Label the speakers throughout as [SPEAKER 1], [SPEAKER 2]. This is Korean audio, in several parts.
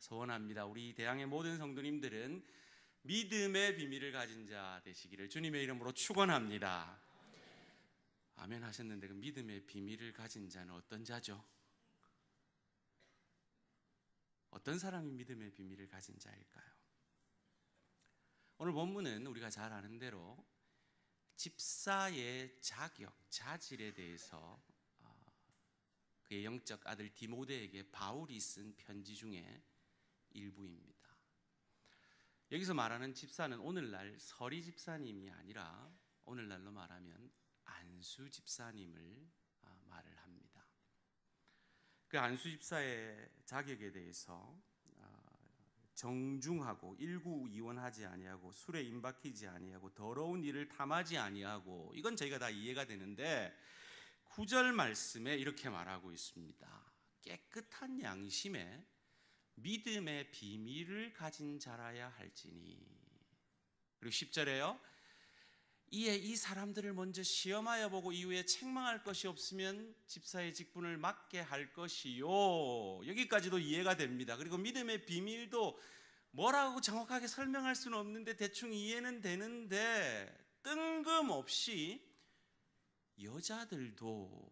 [SPEAKER 1] 소원합니다. 우리 대양의 모든 성도님들은 믿음의 비밀을 가진 자 되시기를 주님의 이름으로 축원합니다. 아멘 하셨는데 그 믿음의 비밀을 가진 자는 어떤 자죠? 어떤 사람이 믿음의 비밀을 가진 자일까요? 오늘 본문은 우리가 잘 아는 대로 집사의 자격, 자질에 대해서 그의 영적 아들 디모데에게 바울이 쓴 편지 중에 일부입니다. 여기서 말하는 집사는 오늘날 서리 집사님이 아니라 오늘날로 말하면 안수 집사님을 말을 합니다. 그 안수 집사의 자격에 대해서 정중하고 일구이원하지 아니하고 술에 임박히지 아니하고 더러운 일을 탐하지 아니하고, 이건 저희가 다 이해가 되는데 9절 말씀에 이렇게 말하고 있습니다. 깨끗한 양심에 믿음의 비밀을 가진 자라야 할지니. 그리고 10절에요. 이에 이 사람들을 먼저 시험하여 보고 이후에 책망할 것이 없으면 집사의 직분을 맡게 할 것이요. 여기까지도 이해가 됩니다. 그리고 믿음의 비밀도 뭐라고 정확하게 설명할 수는 없는데 대충 이해는 되는데 뜬금없이 여자들도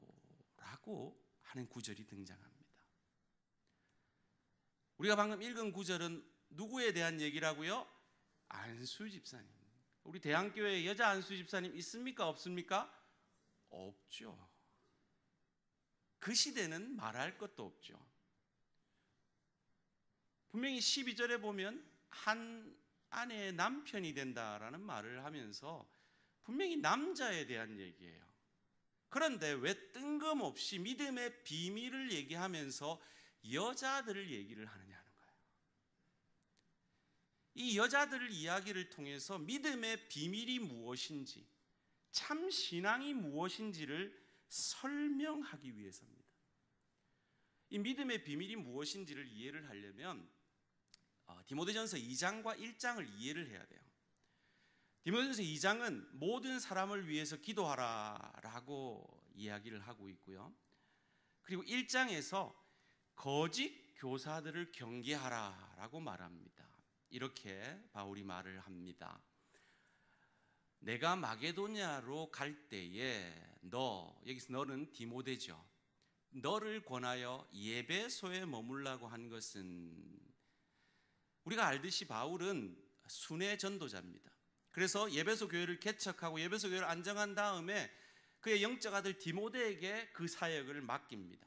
[SPEAKER 1] 라고 하는 구절이 등장합니다. 우리가 방금 읽은 구절은 누구에 대한 얘기라고요? 안수 집사님. 우리 대양교회에 여자 안수 집사님 있습니까? 없습니까? 없죠. 그 시대는 말할 것도 없죠. 분명히 12절에 보면 한 아내의 남편이 된다라는 말을 하면서 분명히 남자에 대한 얘기예요. 그런데 왜 뜬금없이 믿음의 비밀을 얘기하면서 여자들을 얘기를 하느냐는 거예요. 이 여자들 이야기를 통해서 믿음의 비밀이 무엇인지, 참 신앙이 무엇인지를 설명하기 위해서입니다. 이 믿음의 비밀이 무엇인지를 이해를 하려면 디모데전서 2장과 1장을 이해를 해야 돼요. 디모데전서 2장은 모든 사람을 위해서 기도하라라고 이야기를 하고 있고요. 그리고 1장에서 거짓 교사들을 경계하라라고 말합니다. 이렇게 바울이 말을 합니다. 내가 마게도냐로 갈 때에 여기서 너는 디모데죠. 너를 권하여 예배소에 머물라고 한 것은, 우리가 알듯이 바울은 순회 전도자입니다. 그래서 예배소 교회를 개척하고 예배소 교회를 안정한 다음에 그의 영적 아들 디모데에게 그 사역을 맡깁니다.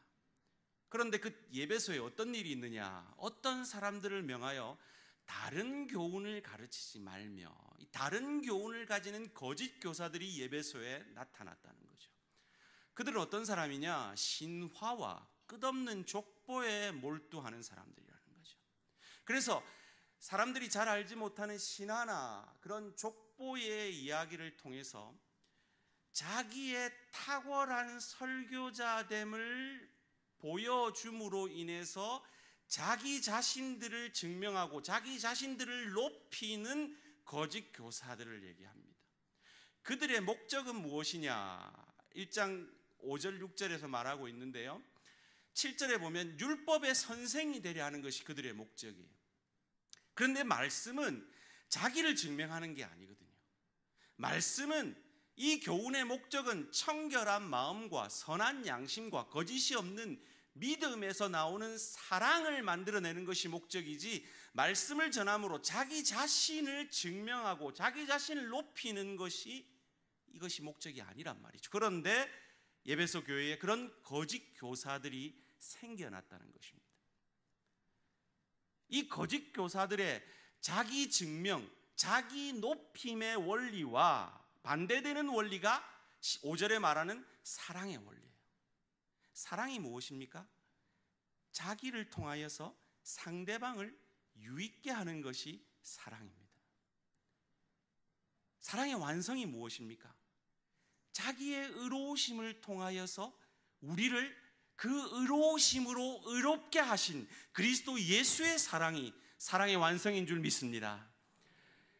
[SPEAKER 1] 그런데 그 예배소에 어떤 일이 있느냐? 어떤 사람들을 명하여 다른 교훈을 가르치지 말며 다른 교훈을 가지는 거짓 교사들이 예배소에 나타났다는 거죠. 그들은 어떤 사람이냐? 신화와 끝없는 족보에 몰두하는 사람들이라는 거죠. 그래서 사람들이 잘 알지 못하는 신화나 그런 족보의 이야기를 통해서 자기의 탁월한 설교자됨을 보여줌으로 인해서 자기 자신들을 증명하고 자기 자신들을 높이는 거짓 교사들을 얘기합니다. 그들의 목적은 무엇이냐? 1장 5절 6절에서 말하고 있는데요, 7절에 보면 율법의 선생이 되려 하는 것이 그들의 목적이에요. 그런데 말씀은 자기를 증명하는 게 아니거든요. 말씀은, 이 교훈의 목적은 청결한 마음과 선한 양심과 거짓이 없는 믿음에서 나오는 사랑을 만들어내는 것이 목적이지, 말씀을 전함으로 자기 자신을 증명하고 자기 자신을 높이는 이것이 목적이 아니란 말이죠. 그런데 예배소 교회에 그런 거짓 교사들이 생겨났다는 것입니다. 이 거짓 교사들의 자기 증명, 자기 높임의 원리와 반대되는 원리가 5절에 말하는 사랑의 원리예요. 사랑이 무엇입니까? 자기를 통하여서 상대방을 유익게 하는 것이 사랑입니다. 사랑의 완성이 무엇입니까? 자기의 의로우심을 통하여서 우리를 그 의로우심으로 의롭게 하신 그리스도 예수의 사랑의 완성인 줄 믿습니다.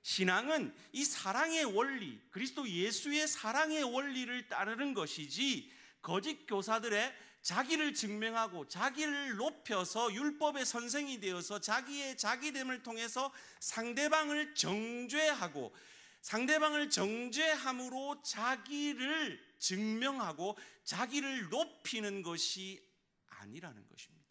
[SPEAKER 1] 신앙은 이 사랑의 원리, 그리스도 예수의 사랑의 원리를 따르는 것이지 거짓 교사들의 자기를 증명하고 자기를 높여서 율법의 선생이 되어서 자기의 자기됨을 통해서 상대방을 정죄하고 상대방을 정죄함으로 자기를 증명하고 자기를 높이는 것이 아니라는 것입니다.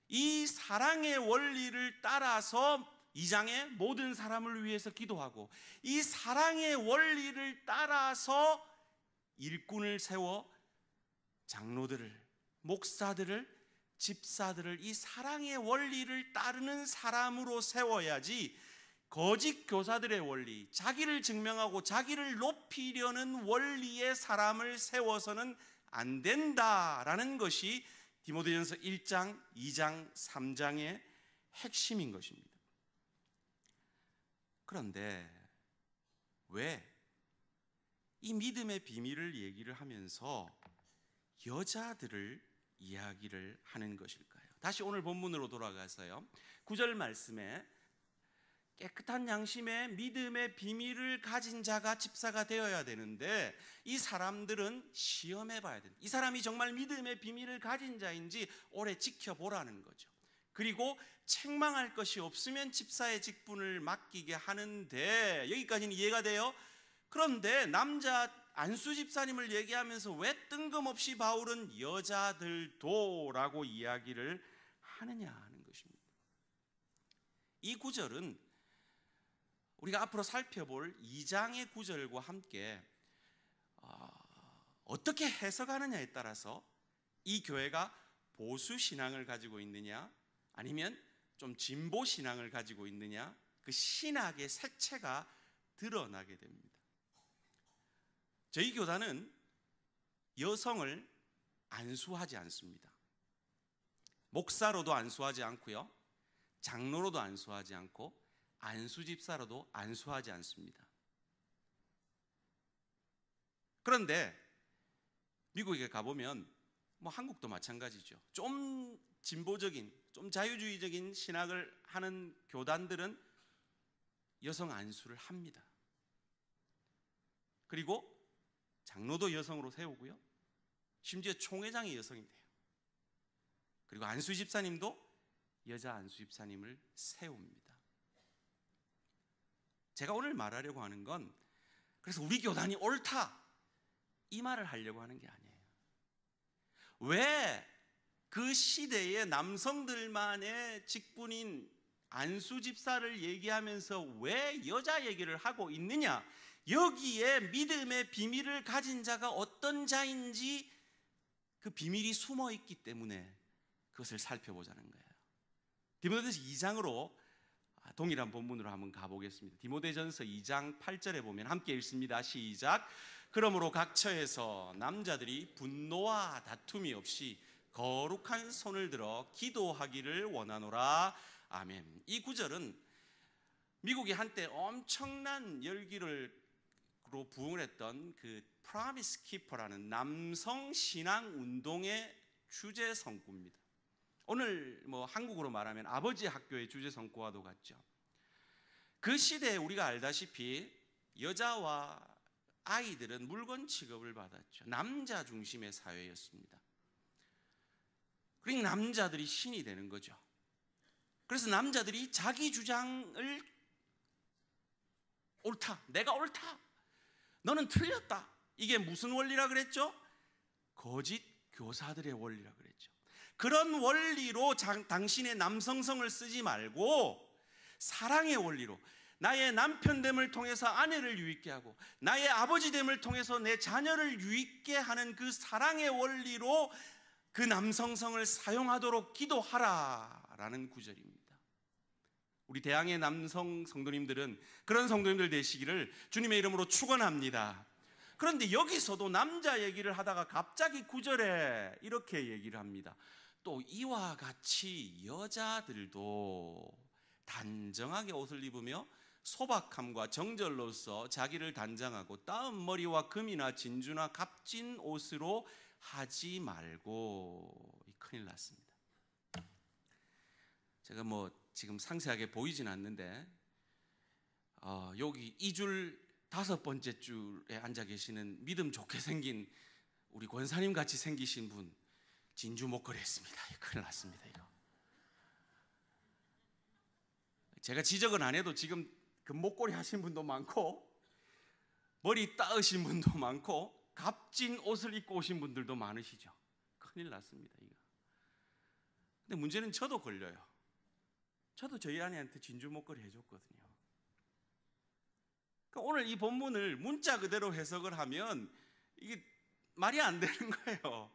[SPEAKER 1] 이 사랑의 원리를 따라서 2장에 모든 사람을 위해서 기도하고 이 사랑의 원리를 따라서 일꾼을 세워 장로들을, 목사들을, 집사들을 이 사랑의 원리를 따르는 사람으로 세워야지 거짓 교사들의 원리, 자기를 증명하고 자기를 높이려는 원리의 사람을 세워서는 안 된다라는 것이 디모데전서 1장, 2장, 3장의 핵심인 것입니다. 그런데 왜 이 믿음의 비밀을 얘기를 하면서 여자들을 이야기를 하는 것일까요? 다시 오늘 본문으로 돌아가서요. 9절 말씀에 깨끗한 양심의 믿음의 비밀을 가진 자가 집사가 되어야 되는데 이 사람들은 시험해 봐야 된다. 이 사람이 정말 믿음의 비밀을 가진 자인지 오래 지켜보라는 거죠. 그리고 책망할 것이 없으면 집사의 직분을 맡기게 하는데 여기까지는 이해가 돼요? 그런데 남자 안수 집사님을 얘기하면서 왜 뜬금없이 바울은 여자들도 라고 이야기를 하느냐 하는 것입니다. 이 구절은 우리가 앞으로 살펴볼 2장의 구절과 함께 어떻게 해석하느냐에 따라서 이 교회가 보수 신앙을 가지고 있느냐 아니면 좀 진보 신앙을 가지고 있느냐 그 신학의 색채가 드러나게 됩니다. 저희 교단은 여성을 안수하지 않습니다. 목사로도 안수하지 않고요, 장로로도 안수하지 않고 안수집사로도 안수하지 않습니다. 그런데 미국에 가보면 한국도 마찬가지죠. 좀 진보적인, 좀 자유주의적인 신학을 하는 교단들은 여성 안수를 합니다. 그리고 장로도 여성으로 세우고요, 심지어 총회장이 여성이 돼요. 그리고 안수집사님도 여자 안수집사님을 세웁니다. 제가 오늘 말하려고 하는 건 그래서 우리 교단이 옳다 이 말을 하려고 하는 게 아니에요. 왜 그 시대의 남성들만의 직분인 안수집사를 얘기하면서 왜 여자 얘기를 하고 있느냐, 여기에 믿음의 비밀을 가진 자가 어떤 자인지 그 비밀이 숨어 있기 때문에 그것을 살펴보자는 거예요. 디모데전서 2장으로 동일한 본문으로 한번 가보겠습니다. 디모데전서 2장 8절에 보면 함께 읽습니다. 시작. 그러므로 각 처에서 남자들이 분노와 다툼이 없이 거룩한 손을 들어 기도하기를 원하노라. 아멘. 이 구절은 미국이 한때 엄청난 열기로 부흥을 했던 그 프라미스 키퍼라는 남성 신앙 운동의 주제 성구입니다. 오늘 한국으로 말하면 아버지 학교의 주제 성구와도 같죠. 그 시대에 우리가 알다시피 여자와 아이들은 물건 취급을 받았죠. 남자 중심의 사회였습니다. 그러니까 남자들이 신이 되는 거죠. 그래서 남자들이 자기 주장을 옳다, 내가 옳다, 너는 틀렸다, 이게 무슨 원리라 그랬죠? 거짓 교사들의 원리라 그랬죠. 그런 원리로 당신의 남성성을 쓰지 말고 사랑의 원리로 나의 남편됨을 통해서 아내를 유익게 하고 나의 아버지됨을 통해서 내 자녀를 유익게 하는 그 사랑의 원리로 그 남성성을 사용하도록 기도하라라는 구절입니다. 우리 대항의 남성 성도님들은 그런 성도님들 되시기를 주님의 이름으로 축원합니다. 그런데 여기서도 남자 얘기를 하다가 갑자기 9절에 이렇게 얘기를 합니다. 또 이와 같이 여자들도 단정하게 옷을 입으며 소박함과 정절로서 자기를 단장하고 따은 머리와 금이나 진주나 값진 옷으로 하지 말고. 큰일 났습니다. 제가 지금 상세하게 보이진 않는데 여기 2줄 5번째 줄에 앉아 계시는 믿음 좋게 생긴 우리 권사님 같이 생기신 분 진주 목걸이 했습니다. 큰일 났습니다. 이거 제가 지적은 안 해도 지금 그 목걸이 하신 분도 많고 머리 따으신 분도 많고 값진 옷을 입고 오신 분들도 많으시죠. 큰일 났습니다. 이거. 근데 문제는 저도 걸려요. 저도 저희 아내한테 진주 목걸이 해줬거든요. 그러니까 오늘 이 본문을 문자 그대로 해석을 하면 이게 말이 안 되는 거예요.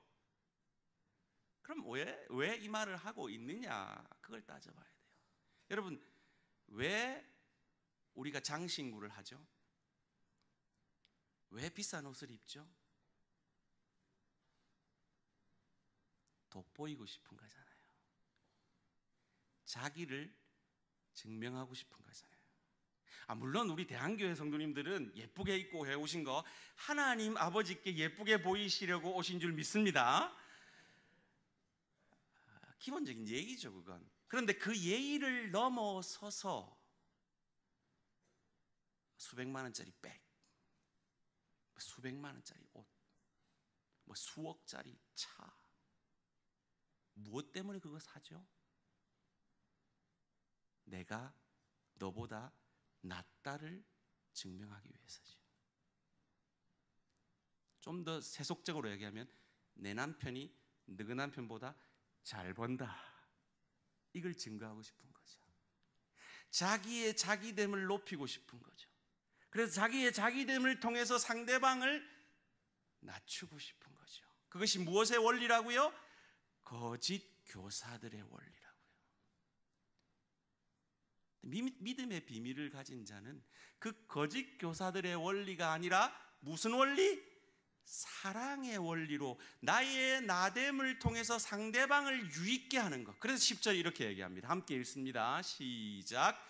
[SPEAKER 1] 그럼 왜 이 말을 하고 있느냐, 그걸 따져봐야 돼요. 여러분, 왜 우리가 장신구를 하죠? 왜 비싼 옷을 입죠? 돋보이고 싶은 거잖아요. 자기를 증명하고 싶은 거잖아요. 물론 우리 대한교회 성도님들은 예쁘게 입고 해오신 거 하나님 아버지께 예쁘게 보이시려고 오신 줄 믿습니다. 기본적인 예의죠, 그건. 그런데 그 예의를 넘어서서 수백만 원짜리 백, 수백만 원짜리 옷, 수억짜리 차, 무엇 때문에 그거 사죠? 내가 너보다 낫다를 증명하기 위해서죠. 좀 더 세속적으로 얘기하면 내 남편이 너희 남편보다 잘 번다, 이걸 증거하고 싶은 거죠. 자기의 자기됨을 높이고 싶은 거죠. 그래서 자기의 자기됨을 통해서 상대방을 낮추고 싶은 거죠. 그것이 무엇의 원리라고요? 거짓 교사들의 원리라고요. 믿음의 비밀을 가진 자는 그 거짓 교사들의 원리가 아니라 무슨 원리? 사랑의 원리로 나의 나됨을 통해서 상대방을 유익게 하는 것. 그래서 10절 이렇게 얘기합니다. 함께 읽습니다. 시작.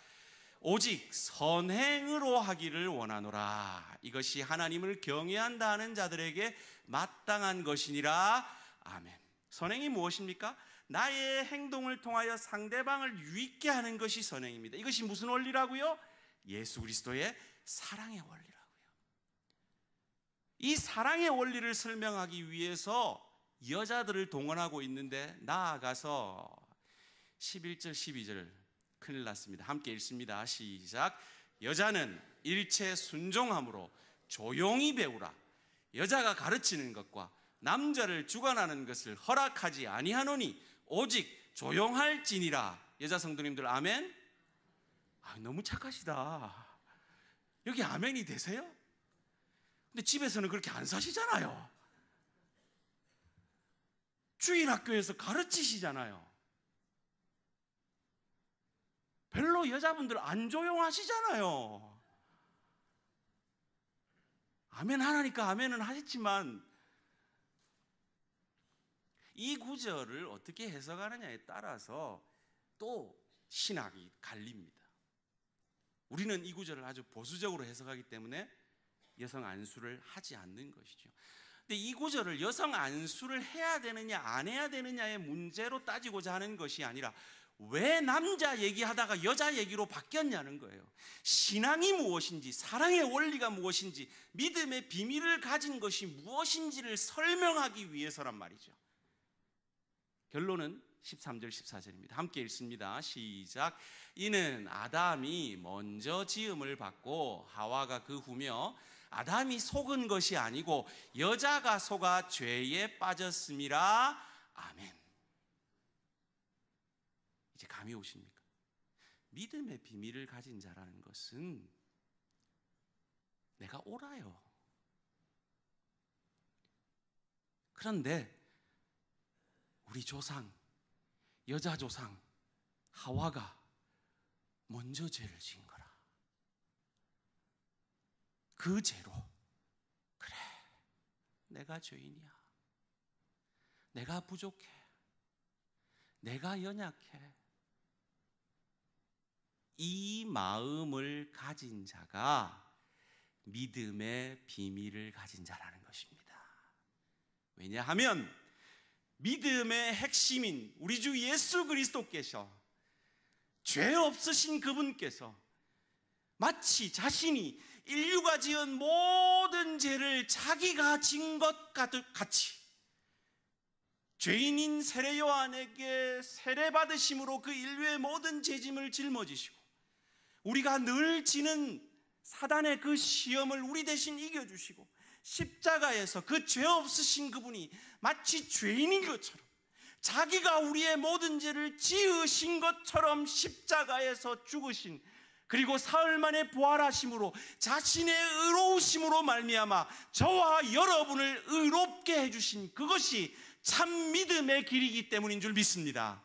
[SPEAKER 1] 오직 선행으로 하기를 원하노라. 이것이 하나님을 경외한다 하는 자들에게 마땅한 것이니라. 아멘. 선행이 무엇입니까? 나의 행동을 통하여 상대방을 유익게 하는 것이 선행입니다. 이것이 무슨 원리라고요? 예수 그리스도의 사랑의 원리라고요. 이 사랑의 원리를 설명하기 위해서 여자들을 동원하고 있는데, 나아가서 11절 12절 큰일 났습니다. 함께 읽습니다. 시작. 여자는 일체 순종함으로 조용히 배우라. 여자가 가르치는 것과 남자를 주관하는 것을 허락하지 아니하노니 오직 조용할지니라. 여자 성도님들 아멘? 너무 착하시다. 여기 아멘이 되세요? 근데 집에서는 그렇게 안 사시잖아요. 주일학교에서 가르치시잖아요. 별로 여자분들 안 조용하시잖아요. 아멘 하라니까 아멘은 하셨지만 이 구절을 어떻게 해석하느냐에 따라서 또 신학이 갈립니다. 우리는 이 구절을 아주 보수적으로 해석하기 때문에 여성 안수를 하지 않는 것이죠. 근데 이 구절을 여성 안수를 해야 되느냐 안 해야 되느냐의 문제로 따지고자 하는 것이 아니라 왜 남자 얘기하다가 여자 얘기로 바뀌었냐는 거예요. 신앙이 무엇인지, 사랑의 원리가 무엇인지, 믿음의 비밀을 가진 것이 무엇인지를 설명하기 위해서란 말이죠. 결론은 13절 14절입니다. 함께 읽습니다. 시작. 이는 아담이 먼저 지음을 받고 하와가 그 후며 아담이 속은 것이 아니고 여자가 속아 죄에 빠졌음이라. 아멘. 이제 감이 오십니까? 믿음의 비밀을 가진 자라는 것은 내가 옳아요. 그런데 우리 조상, 여자 조상 하와가 먼저 죄를 지은 거라. 그 죄로 그래, 내가 죄인이야, 내가 부족해, 내가 연약해, 이 마음을 가진 자가 믿음의 비밀을 가진 자라는 것입니다. 왜냐하면 믿음의 핵심인 우리 주 예수 그리스도께서, 죄 없으신 그분께서 마치 자신이 인류가 지은 모든 죄를 자기가 진 것 같이 죄인인 세례 요한에게 세례 받으심으로 그 인류의 모든 죄짐을 짊어지시고 우리가 늘 지는 사단의 그 시험을 우리 대신 이겨주시고 십자가에서 그 죄 없으신 그분이 마치 죄인인 것처럼 자기가 우리의 모든 죄를 지으신 것처럼 십자가에서 죽으신, 그리고 사흘 만에 부활하심으로 자신의 의로우심으로 말미암아 저와 여러분을 의롭게 해주신 그것이 참 믿음의 길이기 때문인 줄 믿습니다.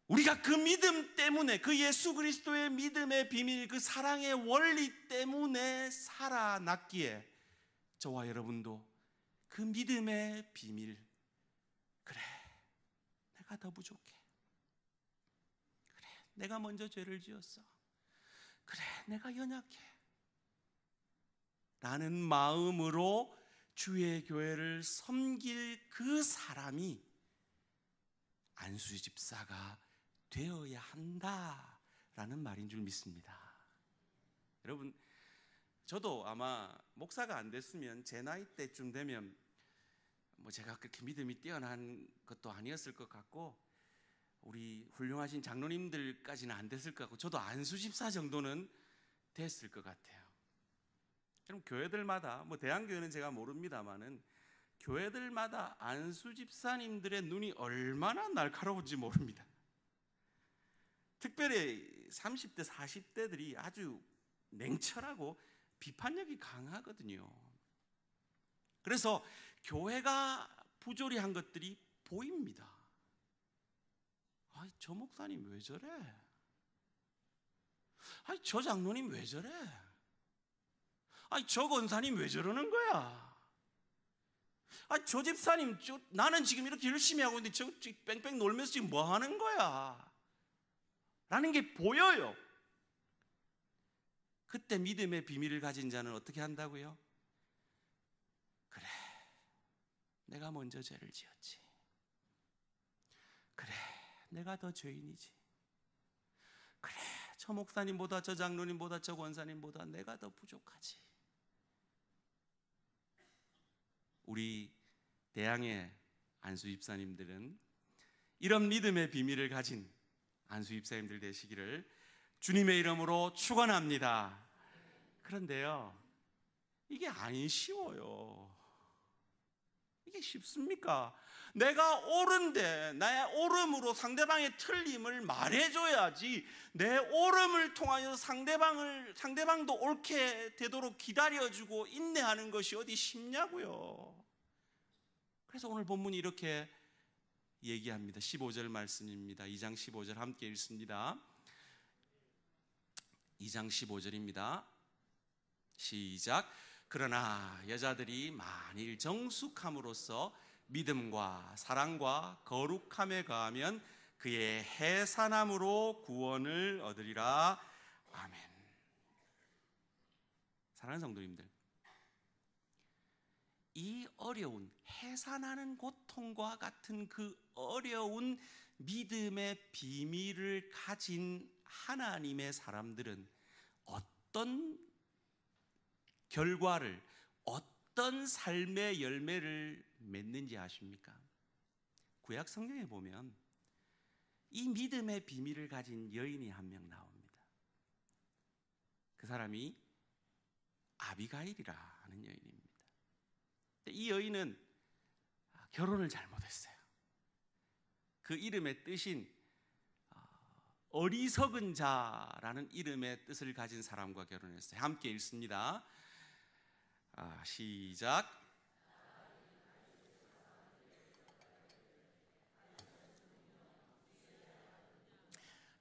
[SPEAKER 1] 우리가 그 믿음 때문에, 그 예수 그리스도의 믿음의 비밀, 그 사랑의 원리 때문에 살아났기에 저와 여러분도 그 믿음의 비밀, 그래 내가 더 부족해, 그래 내가 먼저 죄를 지었어, 그래 내가 연약해 라는 마음으로 주의 교회를 섬길 그 사람이 안수 집사가 되어야 한다라는 말인 줄 믿습니다. 여러분, 저도 아마 목사가 안 됐으면 제 나이 때쯤 되면 제가 그렇게 믿음이 뛰어난 것도 아니었을 것 같고 우리 훌륭하신 장로님들까지는 안 됐을 것 같고 저도 안수 집사 정도는 됐을 것 같아요. 그럼 교회들마다, 대한교회는 제가 모릅니다만은 교회들마다 안수 집사님들의 눈이 얼마나 날카로운지 모릅니다. 특별히 30대, 40대들이 아주 냉철하고 비판력이 강하거든요. 그래서 교회가 부조리 한 것들이 보입니다. 아이, 저 목사님 왜 저래? 아이, 저 장로님 왜 저래? 아이, 저 권사님 왜 저러는 거야? 아이, 저 집사님, 나는 지금 이렇게 열심히 하고 있는데 저 뺑뺑 놀면서 지금 뭐 하는 거야? 라는 게 보여요. 그때 믿음의 비밀을 가진 자는 어떻게 한다고요? 그래, 내가 먼저 죄를 지었지. 그래, 내가 더 죄인이지. 그래, 저 목사님보다, 저 장로님보다, 저 권사님보다 내가 더 부족하지. 우리 대양의 안수 집사님들은 이런 믿음의 비밀을 가진 안수 집사님들 되시기를 주님의 이름으로 축원합니다. 그런데요, 이게 안 쉬워요. 이게 쉽습니까? 내가 옳은데 나의 옳음으로 상대방의 틀림을 말해줘야지, 내 옳음을 통하여 상대방도 옳게 되도록 기다려주고 인내하는 것이 어디 쉽냐고요. 그래서 오늘 본문이 이렇게 얘기합니다. 15절 말씀입니다. 2장 15절 함께 읽습니다. 2장 15절입니다. 시작. 그러나 여자들이 만일 정숙함으로써 믿음과 사랑과 거룩함에 가하면 그의 해산함으로 구원을 얻으리라. 아멘. 사랑하는 성도님들, 이 어려운 해산하는 고통과 같은 그 어려운 믿음의 비밀을 가진 하나님의 사람들은 어떤 결과를, 어떤 삶의 열매를 맺는지 아십니까? 구약 성경에 보면 이 믿음의 비밀을 가진 여인이 한 명 나옵니다. 그 사람이 아비가일이라 하는 여인입니다. 이 여인은 결혼을 잘못했어요. 그 이름의 뜻인 어리석은 자라는 이름의 뜻을 가진 사람과 결혼했어요. 함께 읽습니다. 시작.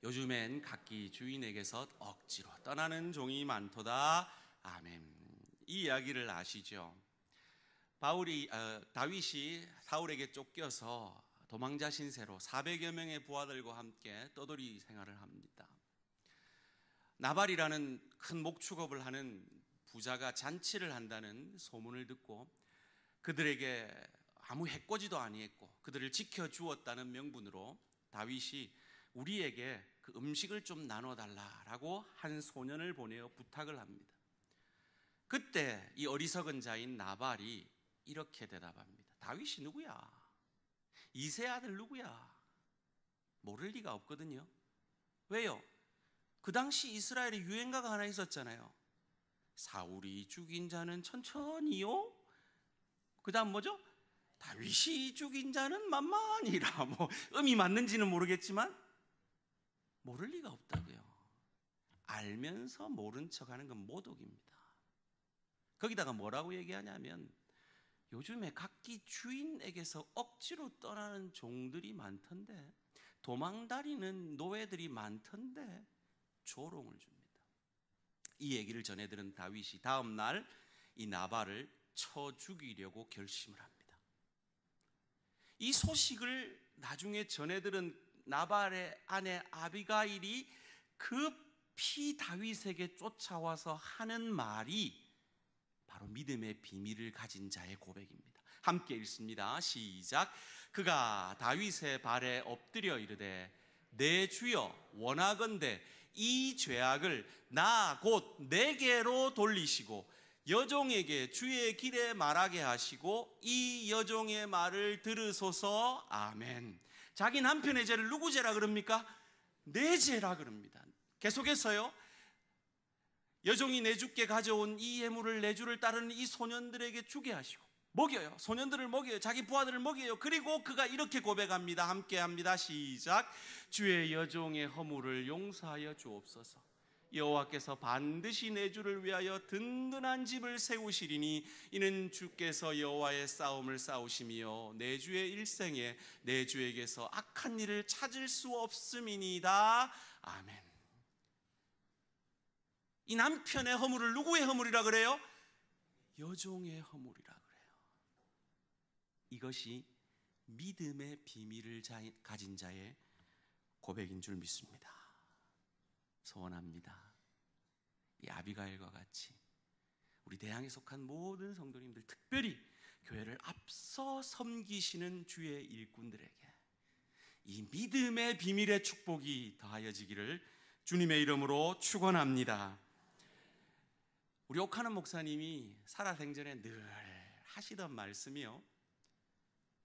[SPEAKER 1] 요즘엔 각기 주인에게서 억지로 떠나는 종이 많도다. 아멘. 이 이야기를 아시죠? 다윗이 사울에게 쫓겨서 도망자 신세로 400여 명의 부하들과 함께 떠돌이 생활을 합니다. 나발이라는 큰 목축업을 하는 부자가 잔치를 한다는 소문을 듣고 그들에게 아무 해코지도 아니했고 그들을 지켜주었다는 명분으로 다윗이 우리에게 그 그 음식을 좀 나눠달라라고 한 소년을 보내어 부탁을 합니다. 그때 이 어리석은 자인 나발이 이렇게 대답합니다. 다윗이 누구야? 이세 아들 누구야? 모를 리가 없거든요. 왜요? 그 당시 이스라엘에 유행가가 하나 있었잖아요. 사울이 죽인 자는 천천히요. 그 다음 뭐죠? 다윗이 죽인 자는 만만히라. 뭐 음이 맞는지는 모르겠지만 모를 리가 없다고요. 알면서 모른 척하는 건 모독입니다. 거기다가 뭐라고 얘기하냐면 요즘에 각기 주인에게서 억지로 떠나는 종들이 많던데, 도망다니는 노예들이 많던데 조롱을 줍니다. 이 얘기를 전해들은 다윗이 다음 날 이 나발을 쳐 죽이려고 결심을 합니다. 이 소식을 나중에 전해들은 나발의 아내 아비가일이 급히 다윗에게 쫓아와서 하는 말이 바로 믿음의 비밀을 가진 자의 고백입니다. 함께 읽습니다. 시작. 그가 다윗의 발에 엎드려 이르되 내 주여 원하건대 이 죄악을 나 곧 내게로 돌리시고 여종에게 주의 길에 말하게 하시고 이 여종의 말을 들으소서. 아멘. 자기 남편의 죄를 누구 죄라 그럽니까? 내 죄라 그럽니다. 계속해서요, 여종이 내주께 가져온 이 예물을 내주를 따르는 이 소년들에게 주게 하시고 먹여요. 소년들을 먹여요. 자기 부하들을 먹여요. 그리고 그가 이렇게 고백합니다. 함께 합니다. 시작. 주의 여종의 허물을 용서하여 주옵소서. 여호와께서 반드시 내 주를 위하여 든든한 집을 세우시리니 이는 주께서 여호와의 싸움을 싸우시며 내 주의 일생에 내 주에게서 악한 일을 찾을 수 없음이니이다. 아멘. 이 남편의 허물을 누구의 허물이라 그래요? 여종의 허물이라 그래요. 이것이 믿음의 비밀을 가진 자의 고백인 줄 믿습니다. 소원합니다. 이 아비가일과 같이 우리 대항에 속한 모든 성도님들, 특별히 교회를 앞서 섬기시는 주의 일꾼들에게 이 믿음의 비밀의 축복이 더하여지기를 주님의 이름으로 축원합니다. 우리 옥하는 목사님이 살아생전에 늘 하시던 말씀이요,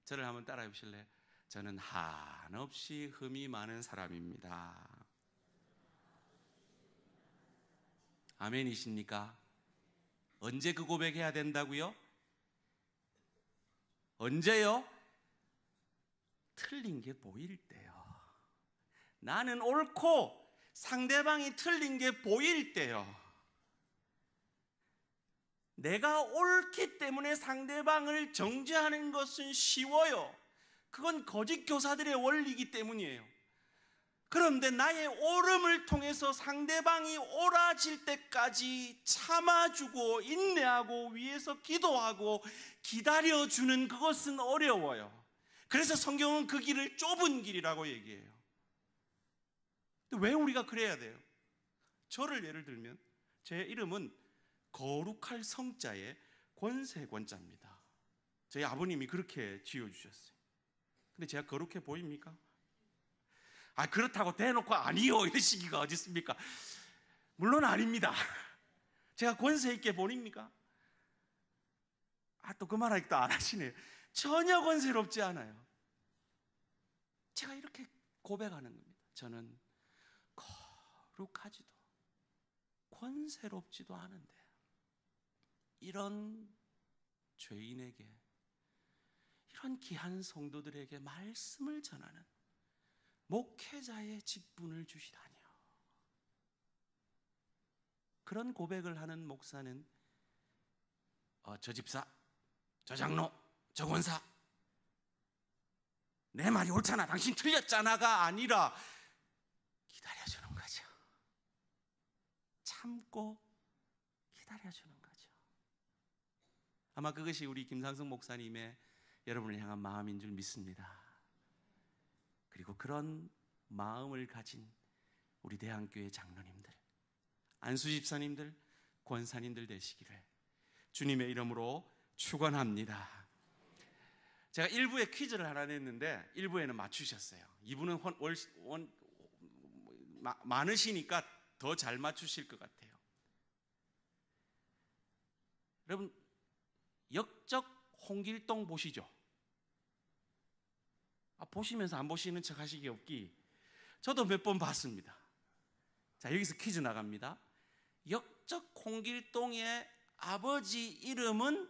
[SPEAKER 1] 저를 한번 따라해 보실래요? 저는 한없이 흠이 많은 사람입니다. 아멘이십니까? 언제 그 고백해야 된다고요? 언제요? 틀린 게 보일 때요. 나는 옳고 상대방이 틀린 게 보일 때요. 내가 옳기 때문에 상대방을 정죄하는 것은 쉬워요. 그건 거짓 교사들의 원리이기 때문이에요. 그런데 나의 옳음을 통해서 상대방이 옳아질 때까지 참아주고 인내하고 위에서 기도하고 기다려주는 그것은 어려워요. 그래서 성경은 그 길을 좁은 길이라고 얘기해요. 왜 우리가 그래야 돼요? 저를 예를 들면 제 이름은 거룩할 성자의 권세권자입니다. 저희 아버님이 그렇게 지어주셨어요. 근데 제가 거룩해 보입니까? 그렇다고 대놓고 아니요 이러시기가 어디 있습니까? 물론 아닙니다. 제가 권세 있게 보입니까? 또 그 말하니까 또 안 하시네요. 전혀 권세롭지 않아요. 제가 이렇게 고백하는 겁니다. 저는 거룩하지도 권세롭지도 않은데 이런 죄인에게, 이런 귀한 성도들에게 말씀을 전하는 목회자의 직분을 주시다니요. 그런 고백을 하는 목사는 저 집사, 저 장로, 저 권사, 내 말이 옳잖아, 당신 틀렸잖아가 아니라 기다려주는 거죠. 참고 기다려주는 거죠. 아마 그것이 우리 김상성 목사님의 여러분을 향한 마음인 줄 믿습니다. 그리고 그런 마음을 가진 우리 대한교회 장로님들, 안수 집사님들, 권사님들 되시기를 주님의 이름으로 축원합니다. 제가 1부에 퀴즈를 하나 냈는데 1부에는 맞추셨어요. 2부는 많으시니까 더 잘 맞추실 것 같아요. 여러분, 역적 홍길동 보시죠? 보시면서 안 보시는 척 하시기 없기. 저도 몇 번 봤습니다. 자, 여기서 퀴즈 나갑니다. 역적 홍길동의 아버지 이름은,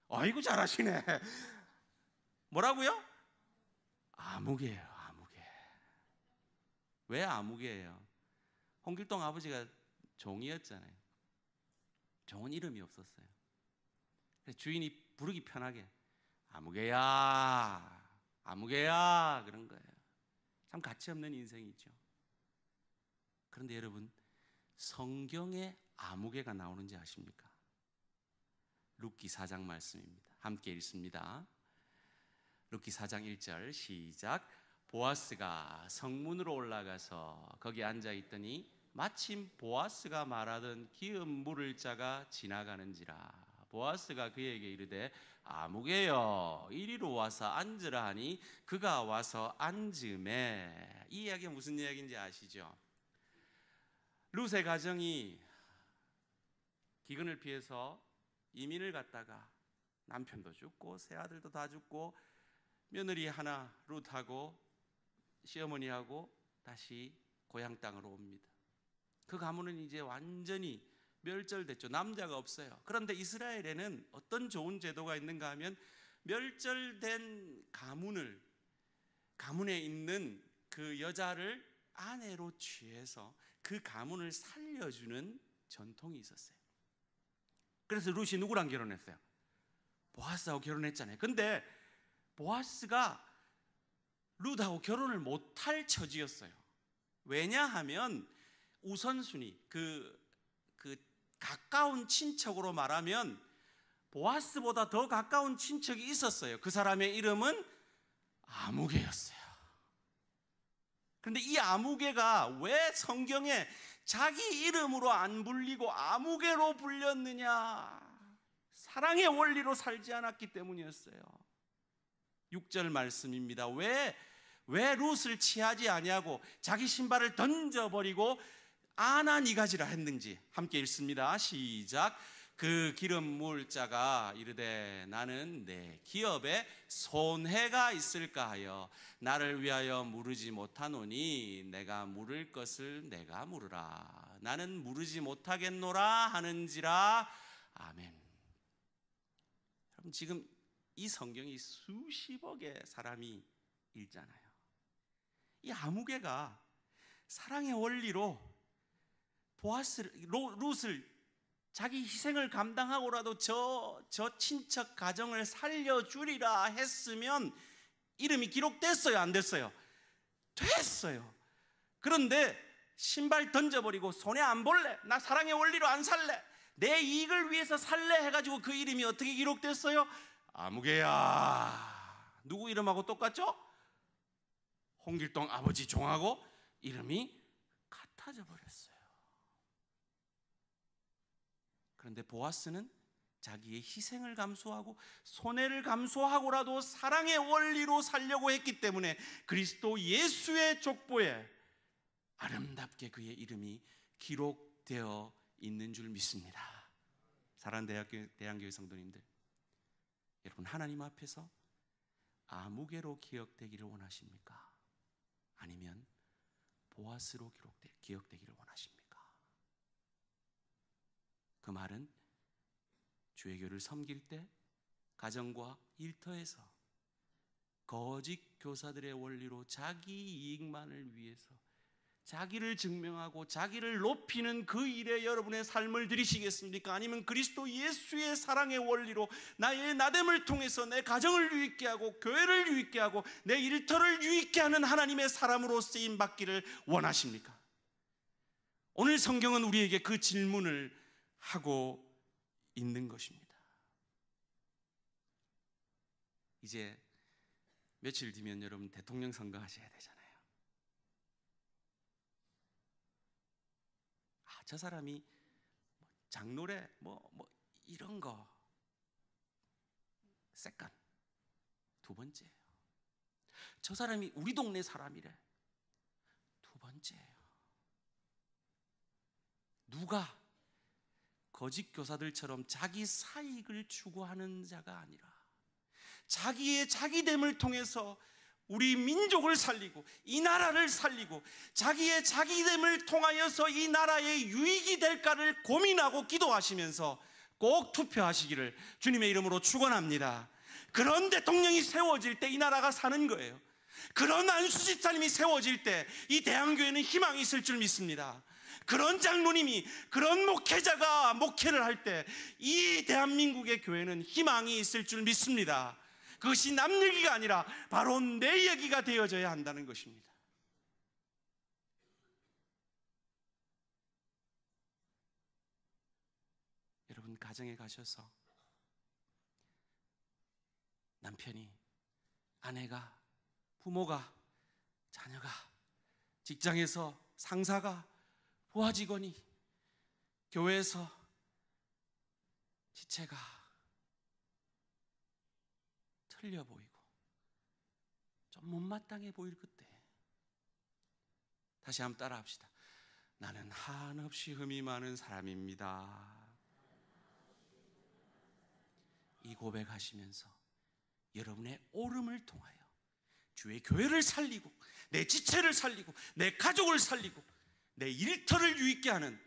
[SPEAKER 1] 아이고 잘하시네. 뭐라고요? 아무개예요. 아무개. 왜 아무개예요? 홍길동 아버지가 종이었잖아요. 종은 이름이 없었어요. 그래서 주인이 부르기 편하게 아무개야, 아무개야 그런 거예요. 참 가치 없는 인생이죠. 그런데 여러분, 성경에 아무개가 나오는지 아십니까? 룻기 4장 말씀입니다. 함께 읽습니다. 룻기 4장 1절 시작. 보아스가 성문으로 올라가서 거기 앉아 있더니 마침 보아스가 말하던 기업 물을 자가 지나가는지라. 보아스가 그에게 이르되 아무개여 이리로 와서 앉으라 하니 그가 와서 앉으매. 이 이야기가 무슨 이야기인지 아시죠? 룻의 가정이 기근을 피해서 이민을 갔다가 남편도 죽고 새 아들도 다 죽고 며느리 하나 룻하고 시어머니하고 다시 고향 땅으로 옵니다. 그 가문은 이제 완전히 멸절됐죠. 남자가 없어요. 그런데 이스라엘에는 어떤 좋은 제도가 있는가 하면 멸절된 가문에 있는 그 여자를 아내로 취해서 그 가문을 살려주는 전통이 있었어요. 그래서 룻이 누구랑 결혼했어요? 보아스하고 결혼했잖아요. 근데 보아스가 룻하고 결혼을 못할 처지였어요. 왜냐하면 우선순위, 그 가까운 친척으로 말하면 보아스보다 더 가까운 친척이 있었어요. 그 사람의 이름은 아무개였어요. 그런데 이 아무개가 왜 성경에 자기 이름으로 안 불리고 아무개로 불렸느냐? 사랑의 원리로 살지 않았기 때문이었어요. 6절 말씀입니다. 왜 룻을 취하지 아니하고 자기 신발을 던져버리고 아나니가지라 했는지 함께 읽습니다. 시작. 그 기름 물 자가 이르되 나는 내 기업에 손해가 있을까 하여 나를 위하여 물으지 못하노니 내가 물을 것을 내가 물으라. 나는 물으지 못하겠노라 하는지라. 아멘. 그럼 지금 이 성경이 수십억의 사람이 읽잖아요. 이 아무개가 사랑의 원리로 룻을 자기 희생을 감당하고라도 저 친척 가정을 살려주리라 했으면 이름이 기록됐어요? 안 됐어요? 됐어요. 그런데 신발 던져버리고 손에 안 볼래, 나 사랑의 원리로 안 살래, 내 이익을 위해서 살래 해가지고 그 이름이 어떻게 기록됐어요? 아무개야. 누구 이름하고 똑같죠? 홍길동 아버지 종하고 이름이 같아져 버렸어요. 그런데 보아스는 자기의 희생을 감수하고 손해를 감수하고라도 사랑의 원리로 살려고 했기 때문에 그리스도 예수의 족보에 아름답게 그의 이름이 기록되어 있는 줄 믿습니다. 사랑하는 대한교회 성도님들, 여러분 하나님 앞에서 아무개로 기억되기를 원하십니까? 아니면 보아스로 기억되기를 원하십니까? 그 말은 주의 교를 섬길 때 가정과 일터에서 거짓 교사들의 원리로 자기 이익만을 위해서 자기를 증명하고 자기를 높이는 그 일에 여러분의 삶을 들이시겠습니까? 아니면 그리스도 예수의 사랑의 원리로 나의 나됨을 통해서 내 가정을 유익게 하고 교회를 유익게 하고 내 일터를 유익게 하는 하나님의 사람으로 쓰임 받기를 원하십니까? 오늘 성경은 우리에게 그 질문을 하고 있는 것입니다. 이제 며칠 뒤면 여러분 대통령 선거 하셔야 되잖아요. 저 사람이 장노래 이런 거 세컨 두 번째예요. 저 사람이 우리 동네 사람이래 두 번째예요. 누가 거짓 교사들처럼 자기 사익을 추구하는 자가 아니라 자기의 자기됨을 통해서 우리 민족을 살리고 이 나라를 살리고 자기의 자기됨을 통하여서 이 나라의 유익이 될까를 고민하고 기도하시면서 꼭 투표하시기를 주님의 이름으로 축원합니다. 그런 대통령이 세워질 때 이 나라가 사는 거예요. 그런 안수집사님이 세워질 때 이 대한교회는 희망이 있을 줄 믿습니다. 그런 장로님이, 그런 목회자가 목회를 할 때 이 대한민국의 교회는 희망이 있을 줄 믿습니다. 그것이 남 얘기가 아니라 바로 내 얘기가 되어져야 한다는 것입니다. 여러분, 가정에 가셔서 남편이, 아내가, 부모가, 자녀가, 직장에서 상사가, 부하 직원이, 교회에서 지체가 틀려 보이고 좀 못마땅해 보일 그때 다시 한번 따라 합시다. 나는 한없이 흠이 많은 사람입니다. 이 고백하시면서 여러분의 옳음을 통하여 주의 교회를 살리고 내 지체를 살리고 내 가족을 살리고 내 일터를 유익게 하는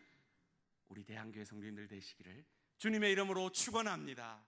[SPEAKER 1] 우리 대한교회 성도님들 되시기를 주님의 이름으로 축원합니다.